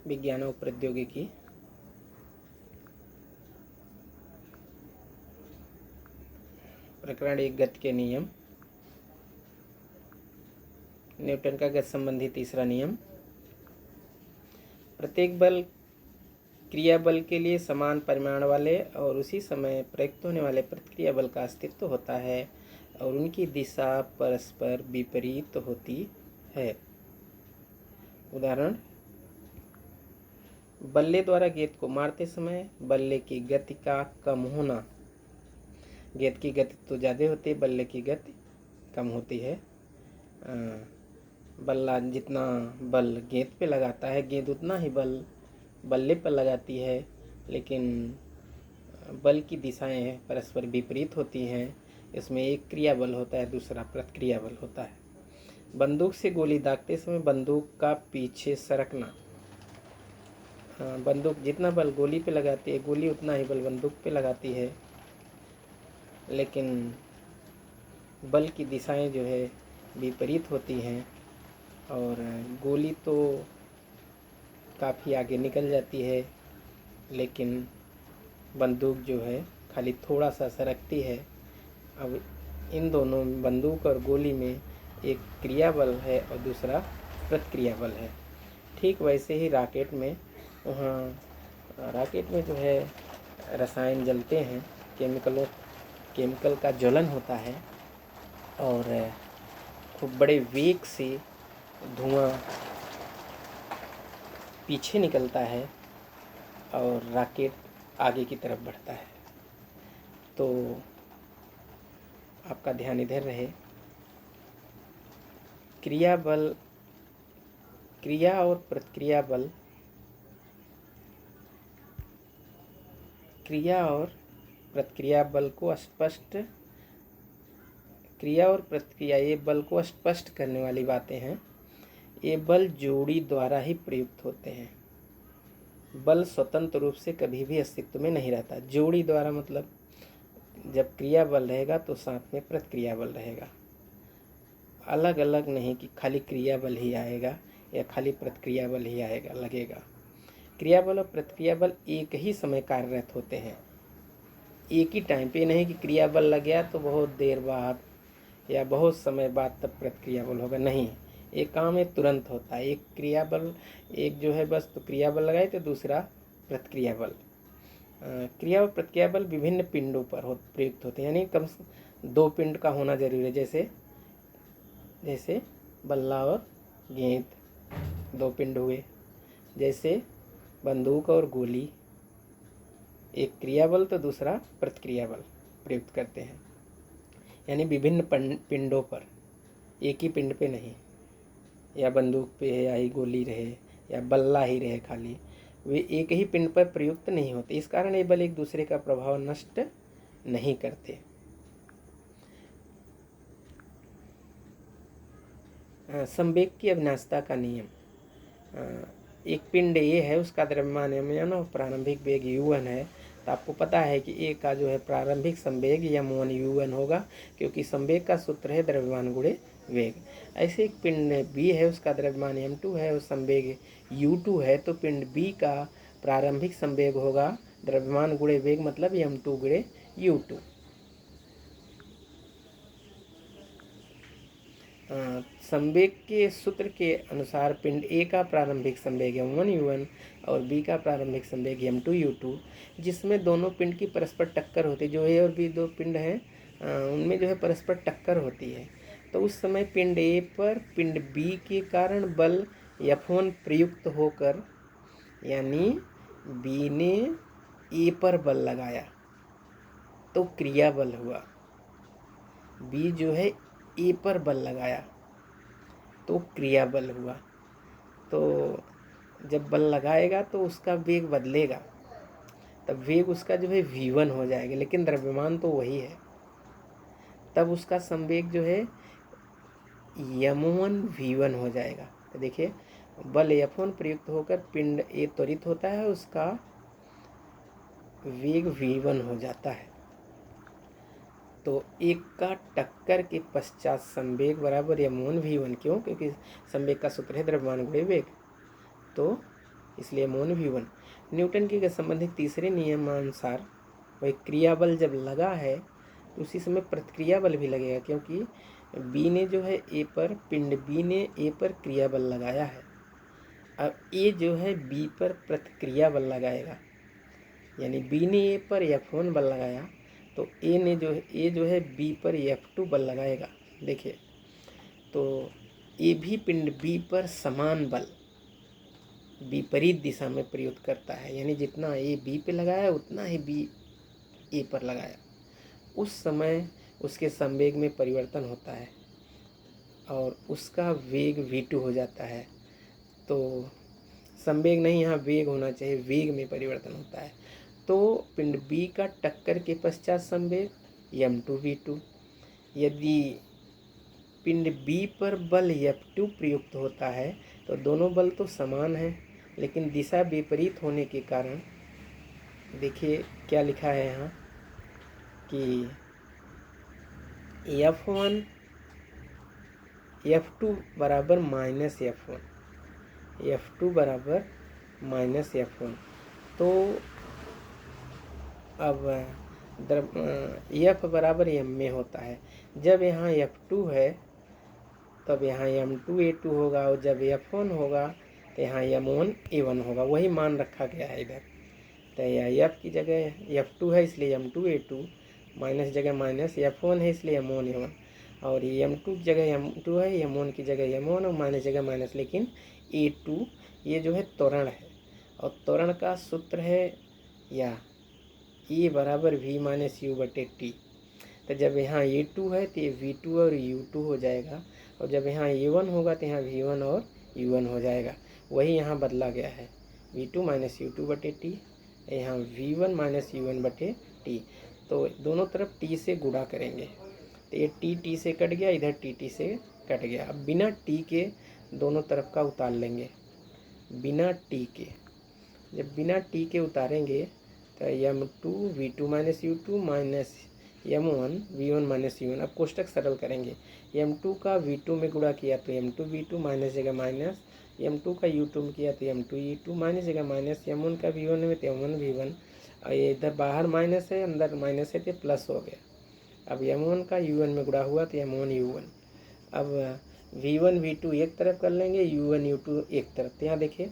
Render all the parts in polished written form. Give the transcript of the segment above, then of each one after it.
विज्ञान और प्रौद्योगिकी। प्रकरण 1 गति के नियम। न्यूटन का गति संबंधी तीसरा नियम। प्रत्येक बल क्रिया बल के लिए समान परिमाण वाले और उसी समय प्रयुक्त होने वाले प्रतिक्रिया बल का अस्तित्व होता है और उनकी दिशा परस्पर विपरीत होती है। उदाहरण, बल्ले द्वारा गेंद को मारते समय बल्ले की गति का कम होना। गेंद की गति तो ज़्यादा होती है, बल्ले की गति कम होती है। बल्ला जितना बल गेंद पे लगाता है, गेंद उतना ही बल बल्ले पर लगाती है, लेकिन बल की दिशाएं परस्पर विपरीत होती हैं। इसमें एक क्रिया बल होता है, दूसरा प्रतिक्रिया बल होता है। बंदूक से गोली दागते समय बंदूक का पीछे सरकना। बंदूक जितना बल गोली पे लगाती है, गोली उतना ही बल बंदूक पे लगाती है, लेकिन बल की दिशाएं जो है विपरीत होती हैं और गोली तो काफ़ी आगे निकल जाती है, लेकिन बंदूक जो है खाली थोड़ा सा सरकती है। अब इन दोनों बंदूक और गोली में एक क्रिया बल है और दूसरा प्रतिक्रिया बल है। ठीक वैसे ही रॉकेट में जो है रसायन जलते हैं, केमिकल का ज्वलन होता है और खूब बड़े वेग से धुआं पीछे निकलता है और रॉकेट आगे की तरफ बढ़ता है। तो आपका ध्यान इधर रहे। क्रिया और प्रतिक्रिया बल, क्रिया और प्रतिक्रिया ये बल को स्पष्ट करने वाली बातें हैं। ये बल जोड़ी द्वारा ही प्रयुक्त होते हैं। बल स्वतंत्र रूप से कभी भी अस्तित्व में नहीं रहता। जोड़ी द्वारा मतलब जब क्रिया बल रहेगा तो साथ में प्रतिक्रिया बल रहेगा। अलग अलग नहीं कि खाली क्रिया बल ही आएगा या खाली प्रतिक्रिया बल ही आएगा लगेगा। क्रिया बल और प्रतिक्रिया बल एक ही समय कार्यरत होते हैं, एक ही टाइम पे। नहीं कि क्रिया बल लग गया तो बहुत देर बाद या बहुत समय बाद तब प्रतिक्रिया बल होगा, नहीं। एक काम है तुरंत होता है। एक क्रिया बल एक जो है बस तो क्रिया बल लगाए तो दूसरा प्रतिक्रिया बल। क्रिया और प्रतिक्रिया बल विभिन्न पिंडों पर प्रयुक्त होते हैं, यानी कम से 2 पिंड का होना जरूरी है। जैसे बल्ला और गेंद 2 पिंड हुए। जैसे बंदूक और गोली, एक क्रिया बल तो दूसरा प्रतिक्रिया बल प्रयुक्त करते हैं, यानी विभिन्न पिंडों पर, एक ही पिंड पे नहीं। या बंदूक पे है या ही गोली रहे या बल्ला ही रहे, खाली वे एक ही पिंड पर प्रयुक्त नहीं होते। इस कारण ये बल एक दूसरे का प्रभाव नष्ट नहीं करते। संवेग की अविनाशिता का नियम। एक पिंड ए है, उसका द्रव्यमान m1 और प्रारंभिक वेग u1 है। तो आपको पता है कि ए का जो है प्रारंभिक संवेग m1 u1 होगा, क्योंकि संवेग का सूत्र है द्रव्यमान गुणे वेग। ऐसे एक पिंड बी है, उसका द्रव्यमान m2 है और संवेग u2 है, तो पिंड बी का प्रारंभिक संवेग होगा द्रव्यमान गुणे वेग, मतलब m2 गुणे u2। संवेग के सूत्र के अनुसार पिंड ए का प्रारंभिक संवेग m1 u1 और बी का प्रारंभिक संवेग m2 u2, जिसमें दोनों पिंड की परस्पर टक्कर होती है। जो ए और बी 2 पिंड हैं, उनमें जो है परस्पर टक्कर होती है। तो उस समय पिंड ए पर पिंड बी के कारण बल F1 प्रयुक्त होकर, यानी बी ने ए पर बल लगाया तो क्रिया बल हुआ। बी जो है ए पर बल लगाया तो क्रिया बल हुआ। तो जब बल लगाएगा तो उसका वेग बदलेगा, तब वेग उसका जो है v1 हो जाएगा, लेकिन द्रव्यमान तो वही है। तब उसका संवेग जो है m1 v1 हो जाएगा। तो देखिए, बल F1 प्रयुक्त होकर पिंड ए त्वरित होता है, उसका वेग v1 हो जाता है। तो एक का टक्कर के पश्चात संवेग बराबर m1 v1। क्यों? क्योंकि संवेग का सूत्र है द्रव्यमान गुणे वेग। तो इसलिए M1 V1। न्यूटन के संबंधित तीसरे नियमानुसार वही क्रिया बल जब लगा है तो उसी समय प्रतिक्रिया बल भी लगेगा, क्योंकि बी ने जो है ए पर, पिंड बी ने ए पर क्रिया बल लगाया है। अब ए जो है बी पर प्रतिक्रिया बल लगाएगा, यानी बी ने ए पर F1 बल लगाया तो ए जो है बी पर F2 बल लगाएगा। देखिए, तो ए भी पिंड बी पर समान बल विपरीत दिशा में प्रयुक्त करता है, यानी जितना ए बी पे लगाया उतना ही बी ए पर लगाया। उस समय उसके संवेग में परिवर्तन होता है और उसका वेग v2 हो जाता है। तो संवेग नहीं, यहाँ वेग होना चाहिए, वेग में परिवर्तन होता है। तो पिंड बी का टक्कर के पश्चात संवेग m2 v2। यदि पिंड बी पर बल F2 प्रयुक्त होता है तो दोनों बल तो समान हैं, लेकिन दिशा विपरीत होने के कारण, देखिए क्या लिखा है यहाँ कि F2 बराबर माइनस F1, बराबर माइनस F1। तो अब F बराबर m में होता है। जब यहाँ F2 है तब यहाँ M2 A2 होगा, और जब F1 होगा तो यहाँ M1 A1 होगा। वही मान रखा गया है इधर। तो यह F की जगह F2 है इसलिए M2 A2, माइनस जगह माइनस, F1 है इसलिए M1 A1, और M2 की जगह M2 है, M1 की जगह M1 और माइनस जगह माइनस। लेकिन A2 ये जो है त्वरण है, और त्वरण का सूत्र है या E बराबर V माइनस U बटे T। तो जब यहाँ A2 है तो ये V2 और U2 हो जाएगा, और जब यहाँ A1 होगा तो यहाँ V1 और U1 हो जाएगा। वही यहाँ बदला गया है, V2 माइनस U2 बटे T, यहाँ V1 माइनस U1 बटे T। तो दोनों तरफ T से गुणा करेंगे तो ये T से कट गया, इधर T से कट गया। अब बिना T के दोनों तरफ का उतार लेंगे, बिना T के। जब बिना T के उतारेंगे तो M2 V2 minus U2 minus M1 V1 minus U1। अब कोष्टक सरल करेंगे। M2 का V2 में गुणा किया तो M2 V2 माइनस जगह माइनस, M2 का U2 में किया तो M2 E2 माइनस जगह माइनस, M1 का V1 में तो M1 V1। और ये इधर बाहर माइनस है, अंदर माइनस है तो प्लस हो गया। अब M1 का U1 में गुणा हुआ तो M1 U1। अब V1 V2 एक तरफ कर लेंगे, U1 U2 एक तरफ। तो यहाँ देखिए,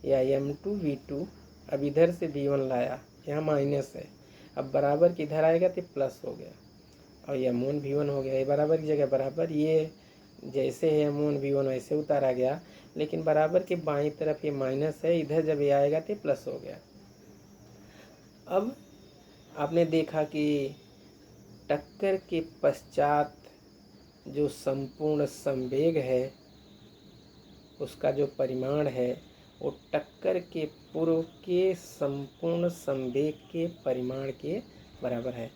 या M2 V2, अब इधर से V1 लाया, यहाँ माइनस है, अब बराबर की इधर आएगा तो प्लस हो गया, और M1 V1 हो गया। ये बराबर की जगह बराबर, ये जैसे है M1 V1 वैसे उतारा गया, लेकिन बराबर के बाईं तरफ ये माइनस है, इधर जब ये आएगा तो प्लस हो गया। अब आपने देखा कि टक्कर के पश्चात जो संपूर्ण संवेग है उसका जो परिमाण है वो टक्कर के पूर्व के संपूर्ण संवेग के परिमाण के बराबर है,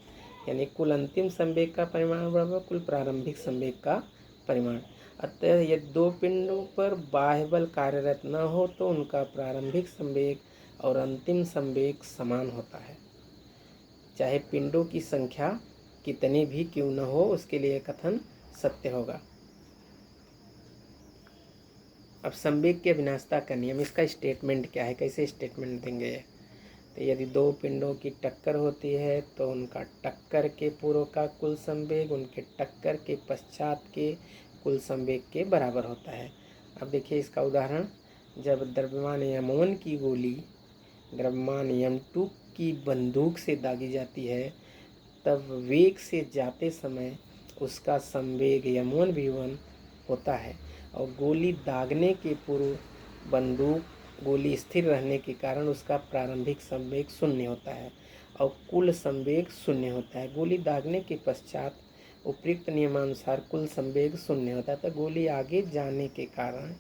यानी कुल अंतिम संवेग का परिमाण बराबर कुल प्रारंभिक संवेग का परिमाण। अतः यदि दो पिंडों पर बाह्य बल कार्यरत न हो तो उनका प्रारंभिक संवेग और अंतिम संवेग समान होता है, चाहे पिंडों की संख्या कितनी भी क्यों न हो। उसके लिए कथन सत्य होगा। अब संवेग के विनाशता का नियम, इसका स्टेटमेंट क्या है, कैसे स्टेटमेंट देंगे ये? तो यदि दो पिंडों की टक्कर होती है तो उनका टक्कर के पूर्व का कुल संवेग उनके टक्कर के पश्चात के कुल संवेग के बराबर होता है। अब देखिए इसका उदाहरण, जब द्रव्यमान M1 की गोली द्रव्यमान M2 की बंदूक से दागी जाती है तब वेग से जाते समय उसका संवेग M1 V1 होता है, और गोली दागने के पूर्व बंदूक गोली स्थिर रहने के कारण उसका प्रारंभिक संवेग शून्य होता है और कुल संवेग शून्य होता है। गोली दागने के पश्चात उपयुक्त नियमानुसार कुल संवेग शून्य होता है। तो गोली आगे जाने के कारण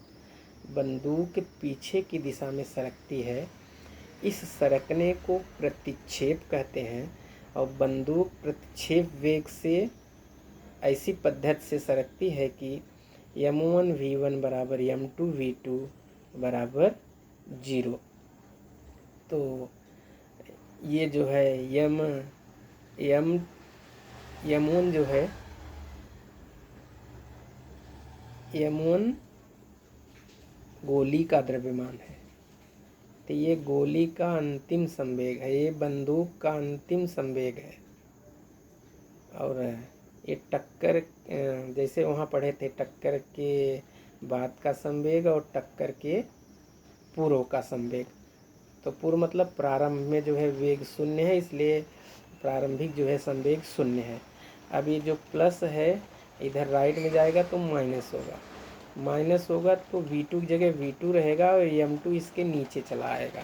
बंदूक पीछे की दिशा में सरकती है। इस सरकने को प्रतिक्षेप कहते हैं, और बंदूक प्रतिक्षेप वेग से ऐसी पद्धति से सरकती है कि M1 V1 बराबर M2 V2 बराबर 0। तो ये जो है M1 जो है M1 गोली का द्रव्यमान है, तो ये गोली का अंतिम संवेग है, ये बंदूक का अंतिम संवेग है। और ये टक्कर, जैसे वहाँ पढ़े थे, टक्कर के बाद का संवेग और टक्कर के पूर्व का संवेग। तो पूर्व मतलब प्रारंभ में जो है वेग शून्य है, इसलिए प्रारंभिक जो है संवेग शून्य है। अब ये जो प्लस है इधर राइट में जाएगा तो माइनस होगा, माइनस होगा तो v2 की जगह v2 रहेगा और m2 इसके नीचे चला आएगा।